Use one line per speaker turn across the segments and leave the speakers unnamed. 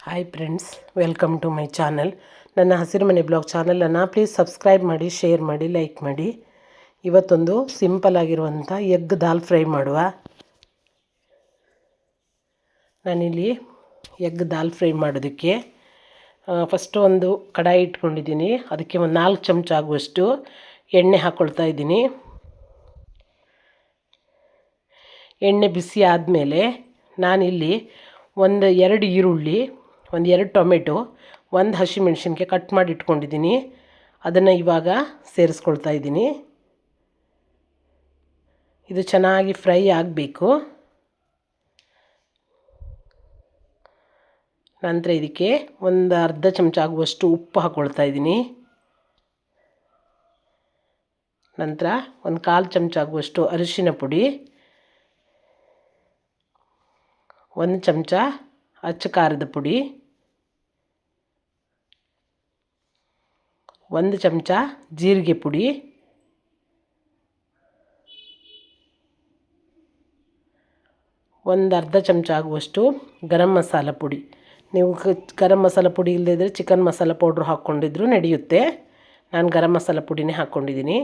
Hi friends, welcome to my channel. ನನ್ನ ಹಸಿರು ಮನೆ ಬ್ಲಾಗ್ ಚಾನಲನ್ನು ಪ್ಲೀಸ್ ಸಬ್ಸ್ಕ್ರೈಬ್ ಮಾಡಿ, ಶೇರ್ ಮಾಡಿ, ಲೈಕ್ ಮಾಡಿ. ಇವತ್ತೊಂದು ಸಿಂಪಲ್ ಆಗಿರುವಂಥ ಎಗ್ ದಾಲ್ ಫ್ರೈ ಮಾಡುವ. ನಾನಿಲ್ಲಿ ಎಗ್ ದಾಲ್ ಫ್ರೈ ಮಾಡೋದಕ್ಕೆ ಫಸ್ಟು ಒಂದು ಕಡಾಯಿ ಇಟ್ಕೊಂಡಿದ್ದೀನಿ. ಅದಕ್ಕೆ ಒಂದು 4 ಚಮಚ ಆಗುವಷ್ಟು ಎಣ್ಣೆ ಹಾಕ್ಕೊಳ್ತಾ ಇದ್ದೀನಿ. ಎಣ್ಣೆ ಬಿಸಿ ಆದಮೇಲೆ ನಾನಿಲ್ಲಿ 2 ಈರುಳ್ಳಿ, 2 ಟೊಮೆಟೊ, 1 ಹಸಿಮೆಣಸಿನ್ಕಾಯಿ ಕಟ್ ಮಾಡಿ ಇಟ್ಕೊಂಡಿದ್ದೀನಿ. ಅದನ್ನು ಇವಾಗ ಸೇರಿಸ್ಕೊಳ್ತಾ ಇದ್ದೀನಿ. ಇದು ಚೆನ್ನಾಗಿ ಫ್ರೈ ಆಗಬೇಕು. ನಂತರ ಇದಕ್ಕೆ ಒಂದು ಅರ್ಧ ಚಮಚ ಆಗುವಷ್ಟು ಉಪ್ಪು ಹಾಕ್ಕೊಳ್ತಾ ಇದ್ದೀನಿ. ನಂತರ ಒಂದು 1/4 ಚಮಚ ಆಗುವಷ್ಟು ಅರಿಶಿನ ಪುಡಿ, 1 ಚಮಚ ಅಚ್ಚ ಖಾರದ ಪುಡಿ, 1 ಚಮಚ ಜೀರಿಗೆ ಪುಡಿ, 1/2 ಚಮಚ ಆಗುವಷ್ಟು ಗರಂ ಮಸಾಲ ಪುಡಿ. ನೀವು ಗರಂ ಮಸಾಲ ಪುಡಿ ಇಲ್ಲದಿದ್ದರೆ ಚಿಕನ್ ಮಸಾಲ ಪೌಡ್ರ್ ಹಾಕ್ಕೊಂಡಿದ್ರು ನಡೆಯುತ್ತೆ. ನಾನು ಗರಂ ಮಸಾಲ ಪುಡಿನೇ ಹಾಕ್ಕೊಂಡಿದ್ದೀನಿ.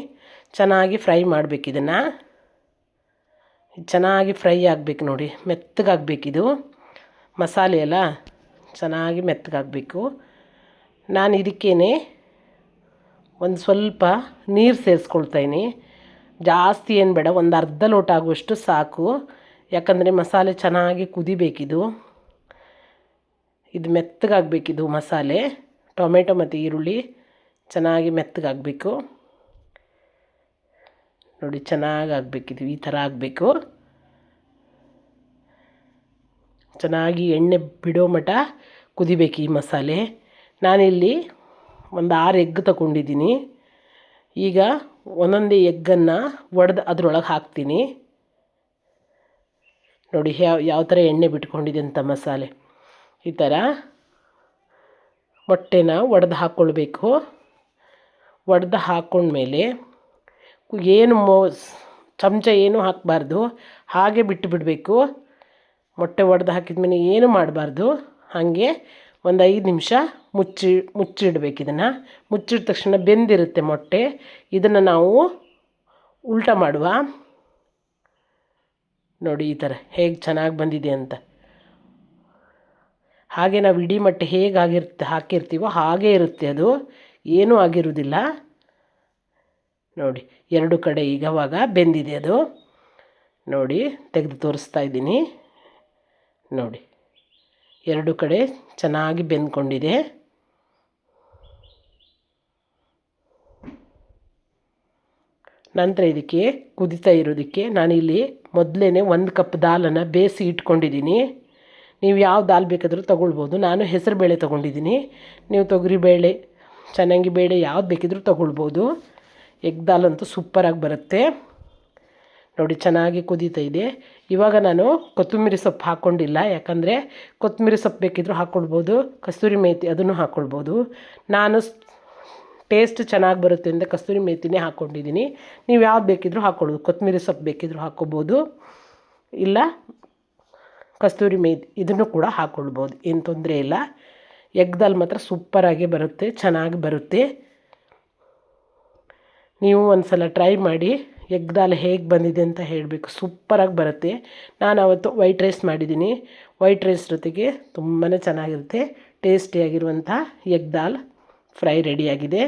ಚೆನ್ನಾಗಿ ಫ್ರೈ ಮಾಡಬೇಕು. ಇದನ್ನು ಚೆನ್ನಾಗಿ ಫ್ರೈ ಆಗಬೇಕು. ನೋಡಿ, ಮೆತ್ತಗಾಗಬೇಕಿದು ಮಸಾಲೆ ಎಲ್ಲ ಚೆನ್ನಾಗಿ ಮೆತ್ತಗಾಗಬೇಕು. ನಾನು ಇದಕ್ಕೇನೆ ಒಂದು ಸ್ವಲ್ಪ ನೀರು ಸೇರಿಸ್ಕೊಳ್ತಾಯಿನಿ. ಜಾಸ್ತಿ ಏನು ಬೇಡ, ಒಂದು ಅರ್ಧ ಲೋಟ ಆಗುವಷ್ಟು ಸಾಕು. ಯಾಕಂದರೆ ಮಸಾಲೆ ಚೆನ್ನಾಗಿ ಕುದಿಬೇಕಿದು. ಇದು ಮೆತ್ತಗಾಗಬೇಕಿದು ಮಸಾಲೆ. ಟೊಮೆಟೊ ಮತ್ತು ಈರುಳ್ಳಿ ಚೆನ್ನಾಗಿ ಮೆತ್ತಗಾಗಬೇಕು. ನೋಡಿ, ಚೆನ್ನಾಗಿ ಆಗಬೇಕಿದು. ಈ ಥರ ಆಗಬೇಕು. ಚೆನ್ನಾಗಿ ಎಣ್ಣೆ ಬಿಡೋ ಮಟ್ಟ ಕುದಿಬೇಕು ಈ ಮಸಾಲೆ. ನಾನಿಲ್ಲಿ ಒಂದು 6 ಎಗ್ ತಗೊಂಡಿದ್ದೀನಿ. ಈಗ ಒಂದೊಂದೇ ಎಗ್ಗನ್ನು ಒಡೆದು ಅದರೊಳಗೆ ಹಾಕ್ತೀನಿ. ನೋಡಿ ಯಾವ ಥರ ಎಣ್ಣೆ ಬಿಟ್ಕೊಂಡಿದೆ ಅಂತ ಮಸಾಲೆ. ಈ ಥರ ಮೊಟ್ಟೆನ ಒಡೆದು ಹಾಕ್ಕೊಳ್ಬೇಕು. ಒಡೆದು ಹಾಕ್ಕೊಂಡ್ಮೇಲೆ ಏನು ಚಮಚ ಏನೂ ಹಾಕಬಾರ್ದು, ಹಾಗೆ ಬಿಟ್ಟು ಬಿಡಬೇಕು. ಮೊಟ್ಟೆ ಒಡೆದು ಹಾಕಿದ್ಮೇಲೆ ಏನು ಮಾಡಬಾರ್ದು. ಹಾಗೆ ಒಂದು 5 ನಿಮಿಷ ಮುಚ್ಚಿಡಬೇಕು. ಇದನ್ನು ಮುಚ್ಚಿದ ತಕ್ಷಣ ಬೆಂದಿರುತ್ತೆ ಮೊಟ್ಟೆ. ಇದನ್ನು ನಾವು ಉಲ್ಟಾ ಮಾಡುವ. ನೋಡಿ ಈ ಥರ ಹೇಗೆ ಚೆನ್ನಾಗಿ ಬಂದಿದೆ ಅಂತ. ಹಾಗೆ ನಾವು ಇಡೀ ಮೊಟ್ಟೆ ಹೇಗೆ ಹಾಕಿರ್ತೀವೋ ಹಾಗೇ ಇರುತ್ತೆ. ಅದು ಏನೂ ಆಗಿರೋದಿಲ್ಲ. ನೋಡಿ, 2 ಕಡೆ ಈಗವಾಗ ಬೆಂದಿದೆ ಅದು. ನೋಡಿ, ತೆಗೆದು ತೋರಿಸ್ತಾ ಇದ್ದೀನಿ. ನೋಡಿ, 2 ಕಡೆ ಚೆನ್ನಾಗಿ ಬೆಂದ್ಕೊಂಡಿದೆ. ನಂತರ ಇದಕ್ಕೆ ಕುದಿತಾ ಇರೋದಕ್ಕೆ ನಾನಿಲ್ಲಿ ಮೊದಲೇ 1 ಕಪ್ ದಾಲನ್ನು ಬೇಯಿಸಿ ಇಟ್ಕೊಂಡಿದ್ದೀನಿ. ನೀವು ಯಾವ ದಾಲ್ ಬೇಕಾದರೂ ತೊಗೊಳ್ಬೋದು. ನಾನು ಹೆಸರುಬೇಳೆ ತೊಗೊಂಡಿದ್ದೀನಿ. ನೀವು ತೊಗರಿಬೇಳೆ, ಚೆನ್ನಾಗಿಬೇಳೆ ಯಾವ್ದು ಬೇಕಿದ್ರೂ ತೊಗೊಳ್ಬೋದು. ಎಗ್ ದಾಲ್ ಅಂತೂ ಸೂಪರಾಗಿ ಬರುತ್ತೆ. ನೋಡಿ, ಚೆನ್ನಾಗಿ ಕುದೀತಾ ಇದೆ. ಇವಾಗ ನಾನು ಕೊತ್ತಂಬರಿ ಸೊಪ್ಪು ಹಾಕ್ಕೊಂಡಿಲ್ಲ. ಯಾಕಂದರೆ ಕೊತ್ತಂಬರಿ ಸೊಪ್ಪು ಬೇಕಿದ್ದರೂ ಹಾಕ್ಕೊಳ್ಬೋದು. ಕಸ್ತೂರಿ ಮೇಥಿ ಅದನ್ನು ಹಾಕ್ಕೊಳ್ಬೋದು. ನಾನು ಟೇಸ್ಟ್ ಚೆನ್ನಾಗಿ ಬರುತ್ತೆ ಅಂತ ಕಸ್ತೂರಿ ಮೇಥಿನೇ ಹಾಕ್ಕೊಂಡಿದ್ದೀನಿ. ನೀವು ಯಾವ್ದು ಬೇಕಿದ್ದರೂ ಹಾಕ್ಕೊಳ್ಳೋದು. ಕೊತ್ತಂಬರಿ ಸೊಪ್ಪು ಬೇಕಿದ್ದರೂ ಹಾಕ್ಕೊಬೋದು, ಇಲ್ಲ ಕಸ್ತೂರಿ ಮೇಥಿ ಇದನ್ನು ಕೂಡ ಹಾಕ್ಕೊಳ್ಬೋದು. ಏನು ತೊಂದರೆ ಇಲ್ಲ. ಎಗ್ ದಾಲ್ ಮಾತ್ರ ಸೂಪರಾಗಿ ಬರುತ್ತೆ, ಚೆನ್ನಾಗಿ ಬರುತ್ತೆ. ನೀವು ಒಂದು ಸಲ ಟ್ರೈ ಮಾಡಿ. ಎಗ್ ದಾಲ್ ಹೇಗೆ ಬಂದಿದೆ ಅಂತ ಹೇಳಬೇಕು. ಸೂಪರಾಗಿ ಬರುತ್ತೆ. ನಾನು ಅವತ್ತು ವೈಟ್ ರೈಸ್ ಮಾಡಿದ್ದೀನಿ. ವೈಟ್ ರೈಸ್ ಜೊತೆಗೆ ತುಂಬಾ ಚೆನ್ನಾಗಿರುತ್ತೆ. ಟೇಸ್ಟಿಯಾಗಿರುವಂಥ ಎಗ್ ದಾಲ್ ಫ್ರೈ ರೆಡಿಯಾಗಿದೆ.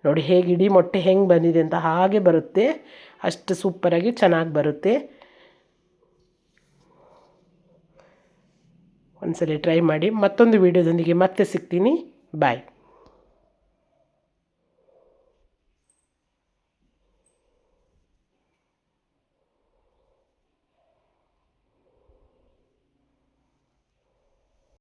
ನೋಡಿ, ಹೇಗೆ ಇಡೀ ಮೊಟ್ಟೆ ಹೆಂಗೆ ಬಂದಿದೆ ಅಂತ ಹಾಗೆ ಬರುತ್ತೆ. ಅಷ್ಟು ಸೂಪರಾಗಿ ಚೆನ್ನಾಗಿ ಬರುತ್ತೆ. ಒಂದ್ಸಲ ಟ್ರೈ ಮಾಡಿ. ಮತ್ತೊಂದು ವೀಡಿಯೋದೊಂದಿಗೆ ಮತ್ತೆ ಸಿಗ್ತೀನಿ. ಬಾಯ್.